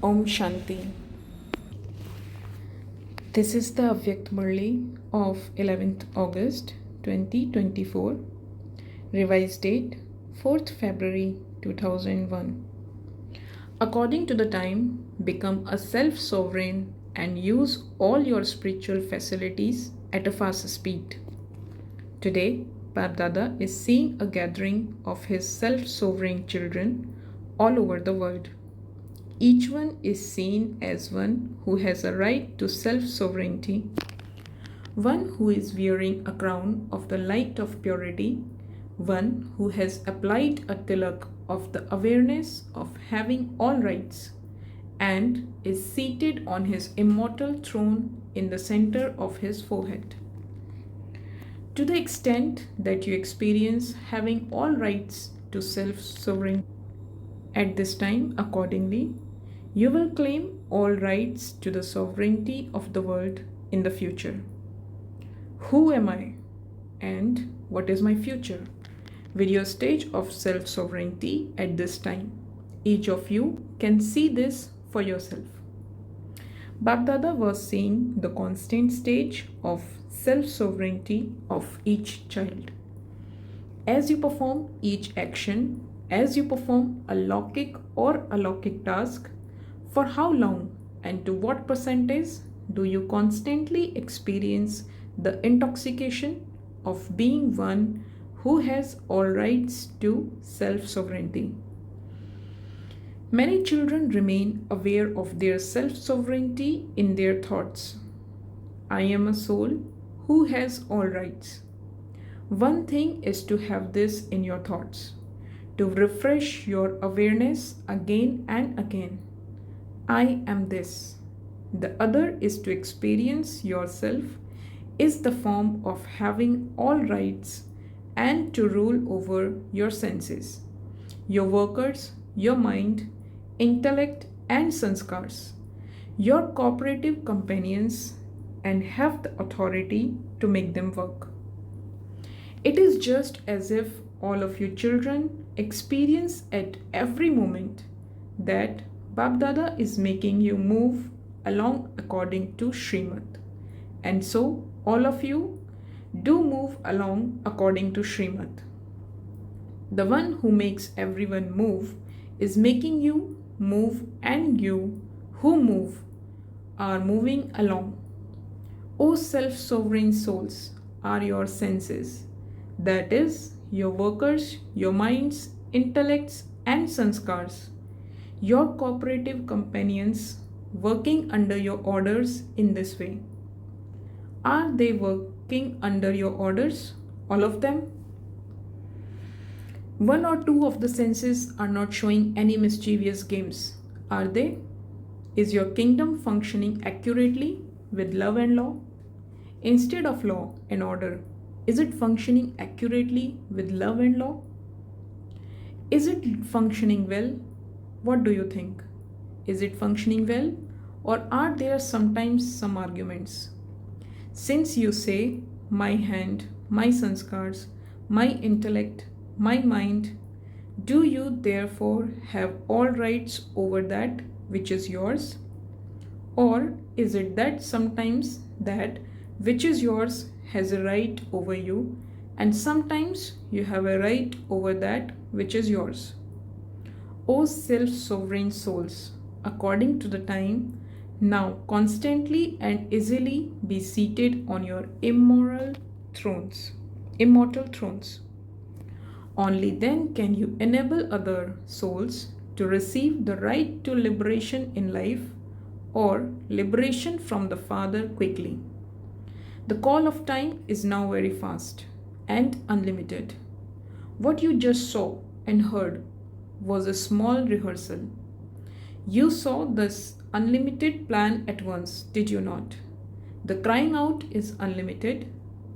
Om Shanti. This is the English Murli of 11th August 2024. Revised date 4th February 2001. According to the time, become a self-sovereign and use all your spiritual facilities at a fast speed. Today, Bab Dada is seeing a gathering of his self-sovereign children all over the world. Each one is seen as one who has a right to self-sovereignty, one who is wearing a crown of the light of purity, one who has applied a tilak of the awareness of having all rights, and is seated on his immortal throne in the center of his forehead. To the extent that you experience having all rights to self-sovereignty at this time, accordingly, you will claim all rights to the sovereignty of the world in the future. Who am I? And what is my future? With your stage of self-sovereignty at this time, each of you can see this for yourself. Bapdada was seeing the constant stage of self-sovereignty of each child. As you perform each action, as you perform a lokik or alokik task, for how long and to what percentage do you constantly experience the intoxication of being one who has all rights to self-sovereignty? Many children remain aware of their self-sovereignty in their thoughts. I am a soul who has all rights. One thing is to have this in your thoughts, to refresh your awareness again and again. I am this. The other is to experience yourself is the form of having all rights and to rule over your senses, your workers, your mind, intellect and sanskars, your cooperative companions, and have the authority to make them work. It is just as if all of you children experience at every moment that Bapdada is making you move along according to Srimad. And so all of you do move along according to Srimad. The one who makes everyone move is making you move, and you who move are moving along. O self-sovereign souls are your senses, that is, your workers, your minds, intellects and sanskars, your cooperative companions working under your orders in this way. Are they working under your orders, all of them? One or two of the senses are not showing any mischievous games, are they? Is your kingdom functioning accurately with love and law? Instead of law and order, is it functioning accurately with love and law? Is it functioning well? What do you think? Is it functioning well, or are there sometimes some arguments? Since you say, my hand, my sanskars, my intellect, my mind, do you therefore have all rights over that which is yours? Or is it that sometimes that which is yours has a right over you, and sometimes you have a right over that which is yours? O self-sovereign souls, according to the time, now constantly and easily be seated on your immortal thrones. Only then can you enable other souls to receive the right to liberation in life or liberation from the Father quickly. The call of time is now very fast and unlimited. What you just saw and heard was a small rehearsal. You saw this unlimited plan at once, did you not? The crying out is unlimited,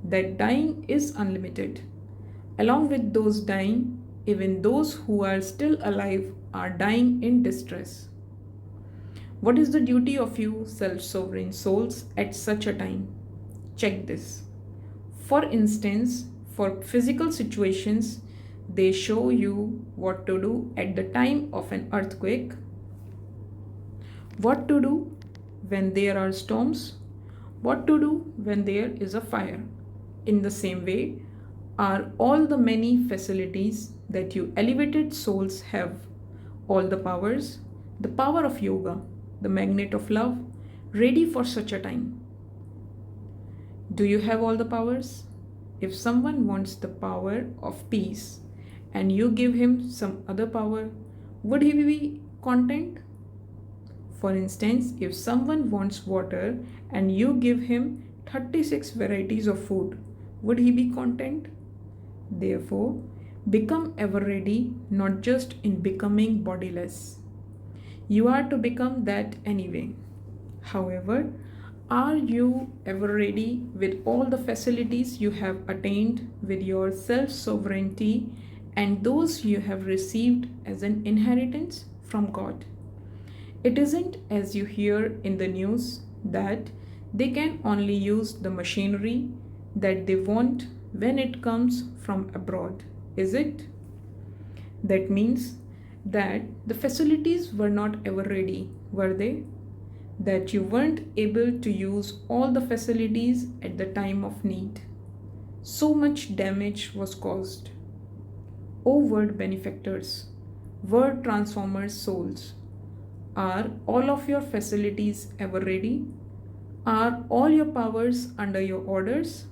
that dying is unlimited. Along with those dying, even those who are still alive are dying in distress. What is the duty of you self-sovereign souls at such a time? Check this. For instance, for physical situations, they show you what to do at the time of an earthquake, What to do when there are storms? What to do when there is a fire? In the same way, are all the many facilities that you elevated souls have, all the powers, the power of yoga, the magnet of love, ready for such a time? Do you have all the powers? If someone wants the power of peace and you give him some other power, would he be content? For instance, if someone wants water and you give him 36 varieties of food, would he be content? Therefore, become ever ready, not just in becoming bodiless. You are to become that anyway. However, are you ever ready with all the facilities you have attained with your self sovereignty and those you have received as an inheritance from God? It isn't as you hear in the news that they can only use the machinery that they want when it comes from abroad, is it? That means that the facilities were not ever ready, were they? That you weren't able to use all the facilities at the time of need. So much damage was caused. O word benefactors, word transformers souls, are all of your facilities ever ready? Are all your powers under your orders?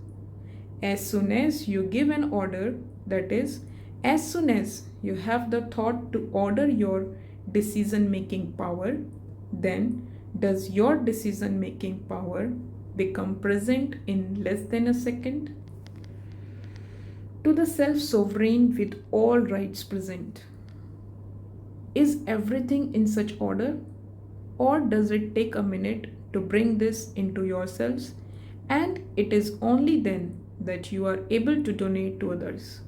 As soon as you give an order, that is, as soon as you have the thought to order your decision making power, then does your decision making power become present in less than a second? To the self sovereign with all rights present, is everything in such order? Or does it take a minute to bring this into yourselves, and it is only then that you are able to donate to others?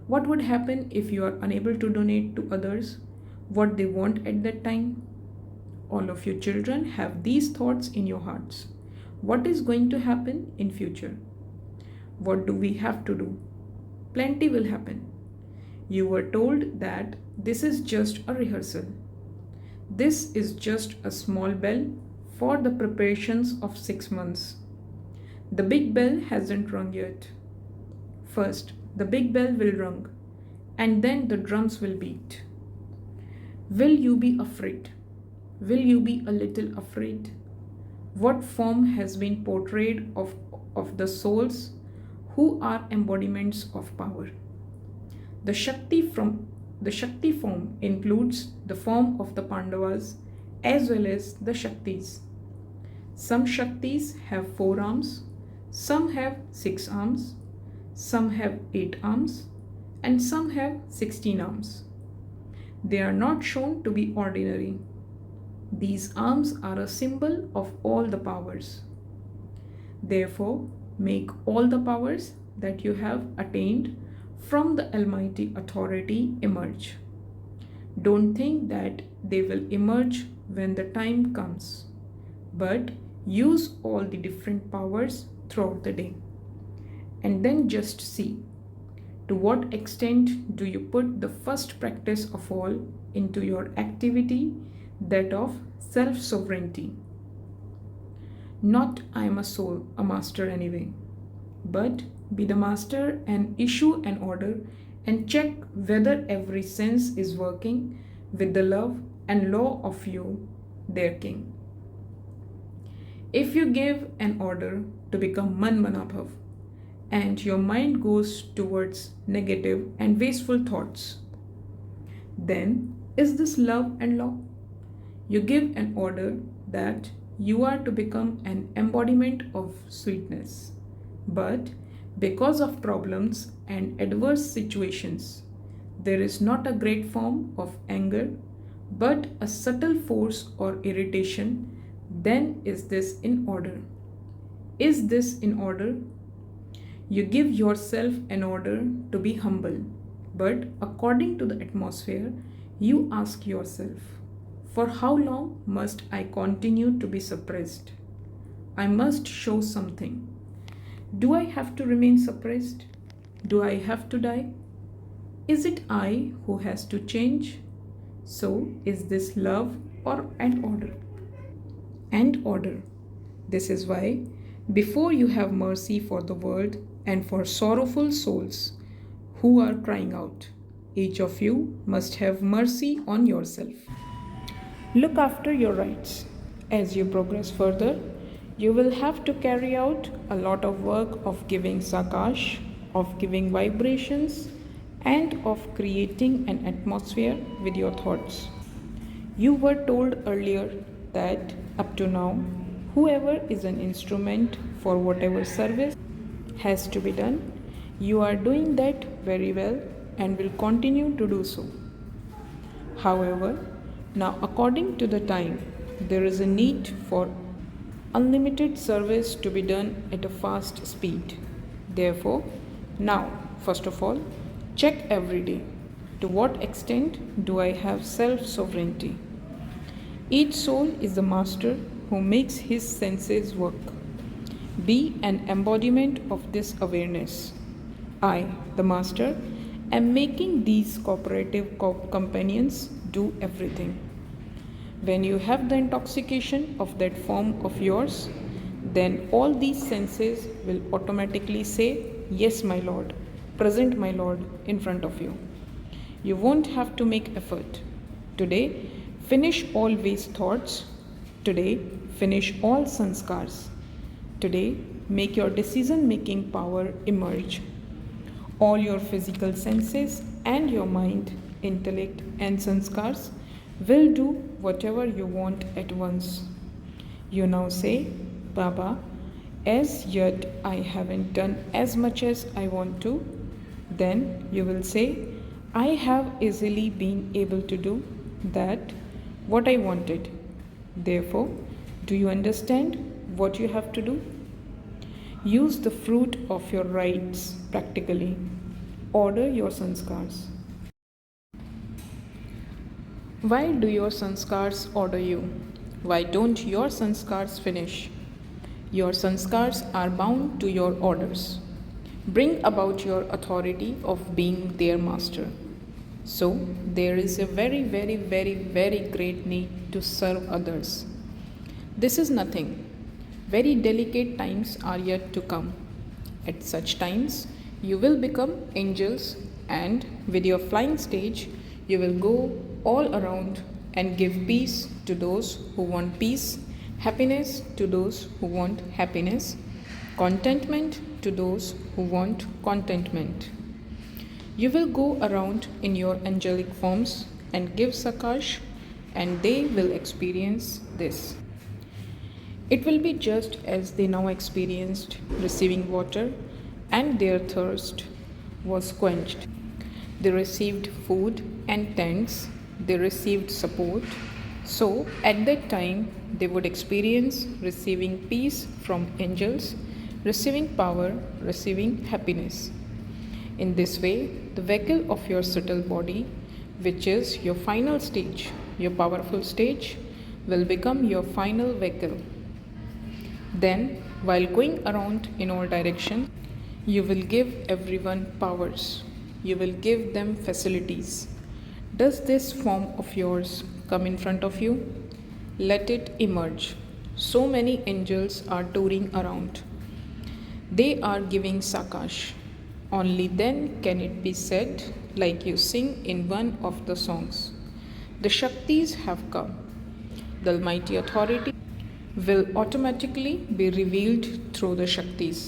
What would happen if you are unable to donate to others what they want at that time? All of your children have these thoughts in your hearts. What is going to happen in future? What do we have to do? Plenty will happen. You were told that this is just a rehearsal. This is just a small bell for the preparations of 6 months. The big bell hasn't rung yet. First, the big bell will ring, and then the drums will beat. Will you be afraid? Will you be a little afraid? What form has been portrayed of the souls who are embodiments of power? The Shakti form includes the form of the Pandavas as well as the Shaktis. Some Shaktis have 4 arms, some have 6 arms, some have 8 arms, and some have 16 arms. They are not shown to be ordinary. These arms are a symbol of all the powers. Therefore, make all the powers that you have attained from the Almighty authority emerge. Don't think that they will emerge when the time comes, but use all the different powers throughout the day. And then just see, to what extent do you put the first practice of all into your activity, that of self-sovereignty. Not I am a soul, a master anyway, but be the master and issue an order and check whether every sense is working with the love and law of you, their king. If you give an order to become Manmanabhav and your mind goes towards negative and wasteful thoughts, then is this love and law? You give an order that you are to become an embodiment of sweetness, but because of problems and adverse situations, there is not a great form of anger, but a subtle force or irritation, then is this in order? Is this in order? You give yourself an order to be humble, but according to the atmosphere, you ask yourself, for how long must I continue to be suppressed? I must show something. Do I have to remain suppressed? Do I have to die? Is it I who has to change? So, is this love or an order? and order. This is why, before you have mercy for the world and for sorrowful souls who are crying out, each of you must have mercy on yourself. Look after your rights. As you progress further, you will have to carry out a lot of work of giving sakash, of giving vibrations, and of creating an atmosphere with your thoughts. You were told earlier that up to now, whoever is an instrument for whatever service has to be done, you are doing that very well and will continue to do so. However, now according to the time, there is a need for unlimited service to be done at a fast speed. Therefore, now, first of all, check every day to what extent do I have self sovereignty. Each soul is the master who makes his senses work. Be an embodiment of this awareness. I, the master, am making these cooperative companions do everything. When you have the intoxication of that form of yours, then all these senses will automatically say, "Yes, my Lord, present, my Lord," in front of you. You won't have to make effort. Today, finish all waste thoughts. Today, finish all sanskars. Today, make your decision making power emerge. All your physical senses and your mind, intellect, and sanskars will do whatever you want at once. You now say, "Baba, as yet I haven't done as much as I want to." Then you will say, "I have easily been able to do that what I wanted." Therefore, do you understand what you have to do? Use the fruit of your rights practically. Order your sanskars. Why do your sanskars order you? Why don't your sanskars finish? Your sanskars are bound to your orders. Bring about your authority of being their master. So, there is a very, very, very, very great need to serve others. This is nothing. Very delicate times are yet to come. At such times, you will become angels, and with your flying stage, you will go all around and give peace to those who want peace, happiness to those who want happiness, contentment to those who want contentment. You will go around in your angelic forms and give sakash, and they will experience this. It will be just as they now experienced receiving water, and their thirst was quenched. They received food and thanks, they received support. So, at that time, they would experience receiving peace from angels, receiving power, receiving happiness. In this way, the vehicle of your subtle body, which is your final stage, your powerful stage, will become your final vehicle. Then, while going around in all directions, you will give everyone powers. You will give them facilities. Does this form of yours come in front of you? Let it emerge. So many angels are touring around. They are giving sakash. Only then can it be said, like you sing in one of the songs, "The Shaktis have come." The Almighty Authority will automatically be revealed through the Shaktis.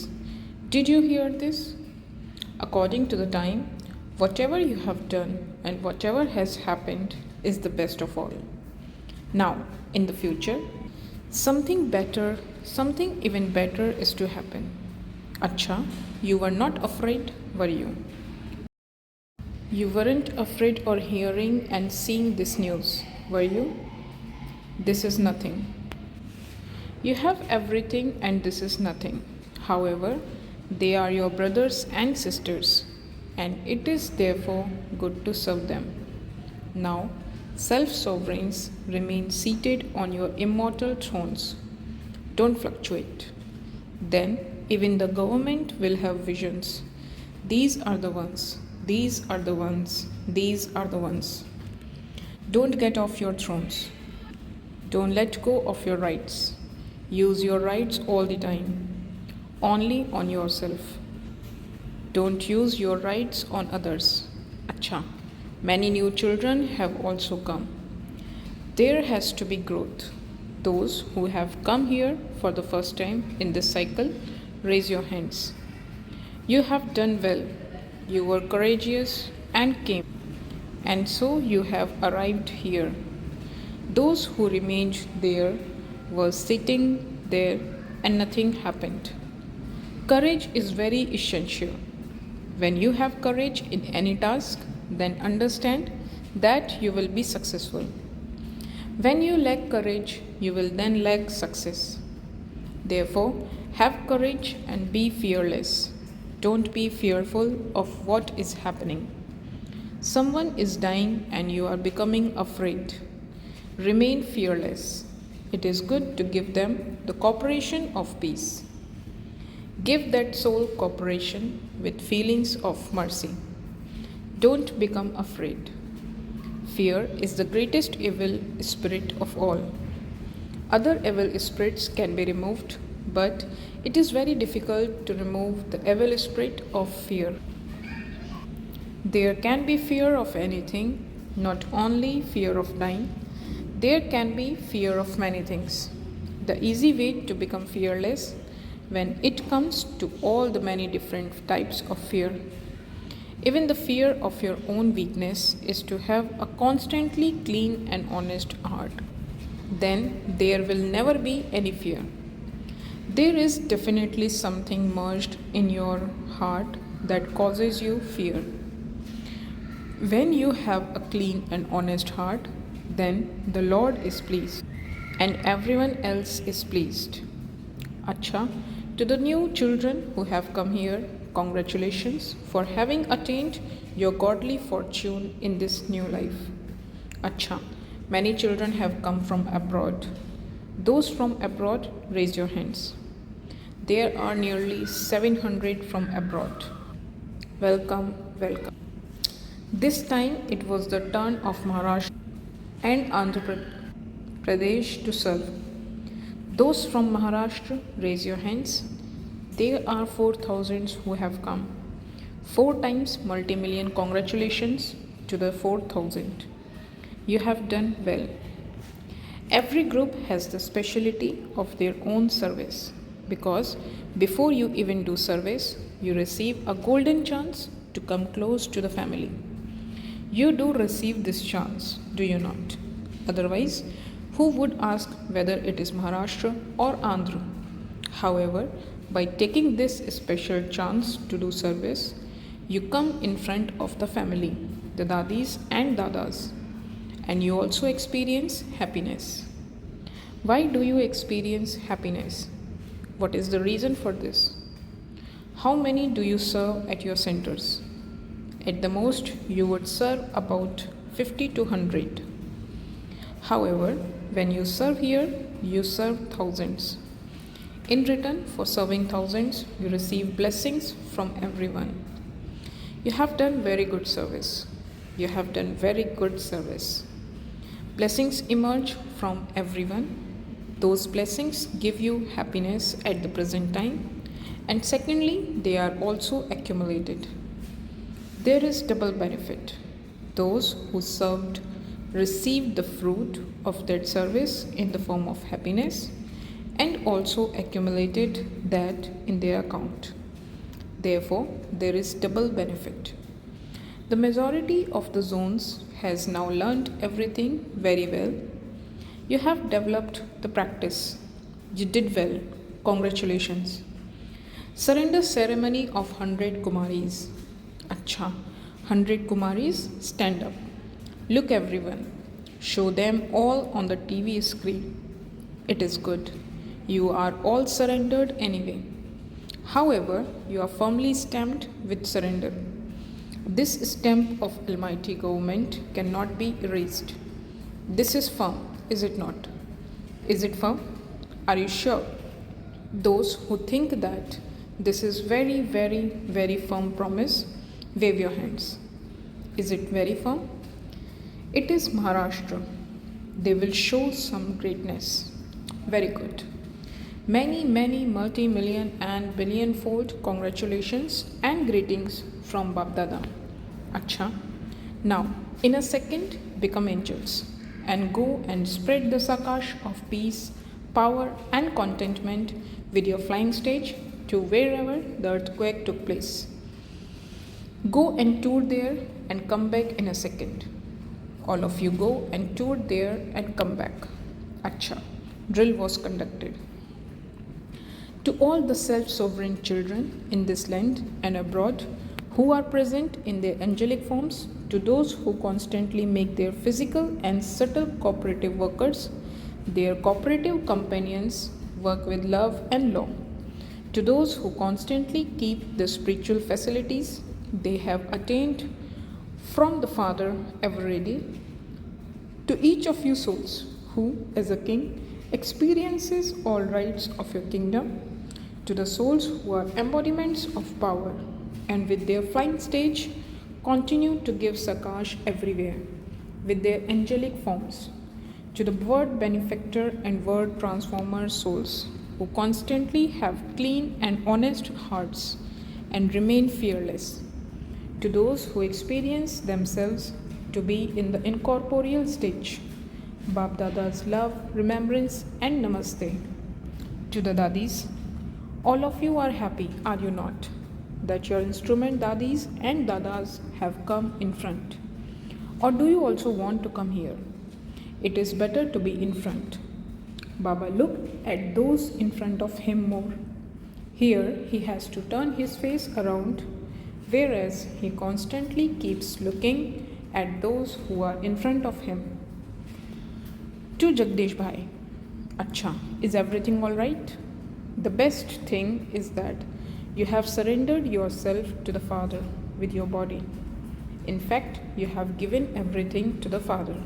Did you hear this? According to the time, whatever you have done and whatever has happened is the best of all. Now, in the future, something better, something even better is to happen. Acha, you were not afraid, were you? You weren't afraid or hearing and seeing this news, were you? This is nothing. You have everything and this is nothing. However, they are your brothers and sisters, and it is therefore good to serve them. Now, self-sovereigns remain seated on your immortal thrones. Don't fluctuate. Then, even the government will have visions. These are the ones, these are the ones, these are the ones. Don't get off your thrones. Don't let go of your rights. Use your rights all the time, only on yourself. Don't use your rights on others. Acha. Many new children have also come. There has to be growth. Those who have come here for the first time in this cycle, raise your hands. You have done well. You were courageous and came, and so you have arrived here. Those who remained there were sitting there and nothing happened. Courage is very essential. When you have courage in any task, then understand that you will be successful. When you lack courage, you will then lack success. Therefore, have courage and be fearless. Don't be fearful of what is happening. Someone is dying and you are becoming afraid. Remain fearless. It is good to give them the cooperation of peace. Give that soul cooperation with feelings of mercy. Don't become afraid. Fear is the greatest evil spirit of all. Other evil spirits can be removed, but it is very difficult to remove the evil spirit of fear. There can be fear of anything, not only fear of dying. There can be fear of many things. The easy way to become fearless when it comes to all the many different types of fear. Even the fear of your own weakness is to have a constantly clean and honest heart. Then there will never be any fear. There is definitely something merged in your heart that causes you fear. When you have a clean and honest heart, then the Lord is pleased and everyone else is pleased. Acha, to the new children who have come here, congratulations for having attained your godly fortune in this new life. Acha, many children have come from abroad. Those from abroad, raise your hands. There are nearly 700 from abroad. Welcome, welcome. This time it was the turn of Maharashtra and Andhra Pradesh to serve. Those from Maharashtra, raise your hands. There are 4,000 who have come. 4 times multi-million congratulations to the 4,000. You have done well. Every group has the specialty of their own service because before you even do service, you receive a golden chance to come close to the family. You do receive this chance, do you not? Otherwise, who would ask whether it is Maharashtra or Andhra? However, by taking this special chance to do service, you come in front of the family, the dadis and dadas, and you also experience happiness. Why do you experience happiness? What is the reason for this? How many do you serve at your centers? At the most, you would serve about 50 to 100. However, when you serve here, you serve thousands. In return for serving thousands, you receive blessings from everyone. You have done very good service. You have done very good service. Blessings emerge from everyone. Those blessings give you happiness at the present time, and secondly, they are also accumulated. There is double benefit. Those who served received the fruit of that service in the form of happiness and also accumulated that in their account. Therefore, there is double benefit. The majority of the zones has now learned everything very well. You have developed the practice. You did well. Congratulations. Surrender ceremony of 100 Kumaris. Acha, 100 Kumaris, stand up. Look everyone. Show them all on the TV screen. It is good. You are all surrendered anyway. However, you are firmly stamped with surrender. This stamp of Almighty Government cannot be erased. This is firm, is it not? Is it firm? Are you sure? Those who think that this is very, very, very firm promise, wave your hands. Is it very firm? It is Maharashtra. They will show some greatness. Very good. Many multi-million and billion-fold congratulations and greetings from Babdada. Acha. Now, in a second, become angels and go and spread the sakash of peace, power, and contentment with your flying stage to wherever the earthquake took place. Go and tour there and come back in a second. All of you go and tour there and come back. Acha. Drill was conducted. To all the self sovereign children in this land and abroad who are present in their angelic forms, to those who constantly make their physical and subtle cooperative workers, their cooperative companions, work with love and law, to those who constantly keep the spiritual facilities they have attained from the Father ever ready, to each of you souls who, as a king, experiences all rights of your kingdom, to the souls who are embodiments of power and with their flying stage continue to give sakash everywhere with their angelic forms, to the word benefactor and word transformer souls who constantly have clean and honest hearts and remain fearless, to those who experience themselves to be in the incorporeal stage, Bab Dada's love, remembrance, and namaste. To the Dadis, all of you are happy, are you not, that your instrument Dadis and Dadas have come in front? Or do you also want to come here? It is better to be in front. Baba looked at those in front of him more. Here he has to turn his face around, whereas he constantly keeps looking at those who are in front of him. To Jagdish Bhai, Acha, is everything all right? The best thing is that you have surrendered yourself to the Father with your body. In fact, you have given everything to the Father.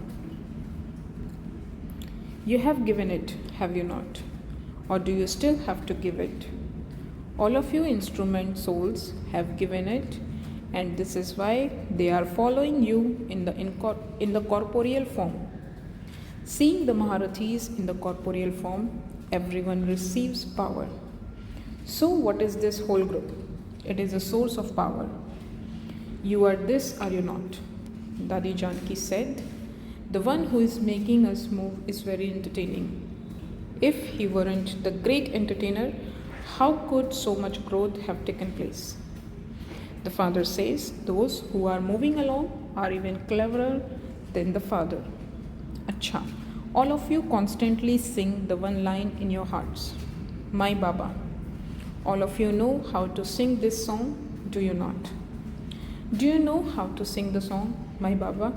You have given it, have you not? Or do you still have to give it? All of you instrument souls have given it, and this is why they are following you in the corporeal form. Seeing the Maharathis in the corporeal form, everyone receives power. So, what is this whole group? It is a source of power. You are this, are you not? Dadi Janki said, the one who is making us move is very entertaining. If he weren't the great entertainer, how could so much growth have taken place? The Father says, those who are moving along are even cleverer than the Father. Acha, all of you constantly sing the one line in your hearts, My Baba. All of you know how to sing this song, do you not? Do you know how to sing the song, My Baba?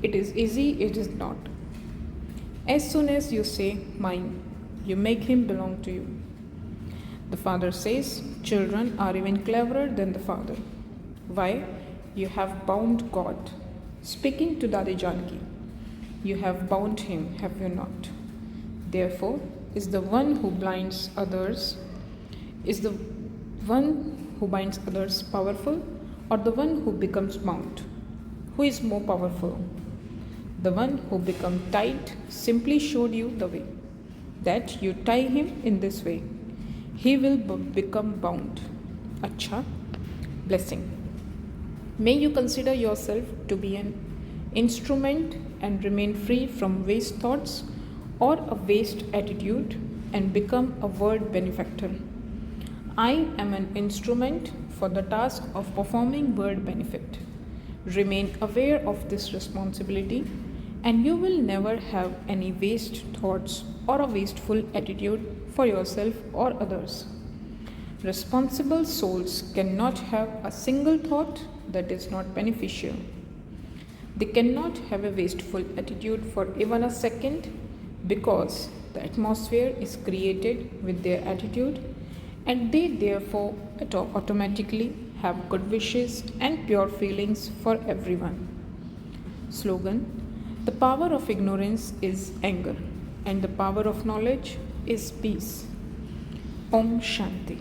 It is easy, it is not. As soon as you say, mine, you make him belong to you. The Father says, children are even cleverer than the Father. Why? You have bound God. Speaking to Dadi Janki, you have bound him, have you not? Therefore, is the one who binds others powerful, or the one who becomes bound? Who is more powerful? The one who becomes tied simply showed you the way, that you tie him in this way. He will become bound. Acha, blessing. May you consider yourself to be an instrument and remain free from waste thoughts or a waste attitude and become a word benefactor. I am an instrument for the task of performing word benefit. Remain aware of this responsibility, and you will never have any waste thoughts or a wasteful attitude for yourself or others. Responsible souls cannot have a single thought that is not beneficial. They cannot have a wasteful attitude for even a second, because the atmosphere is created with their attitude, and they therefore automatically have good wishes and pure feelings for everyone. Slogan: the power of ignorance is anger, and the power of knowledge is peace. Om Shanti.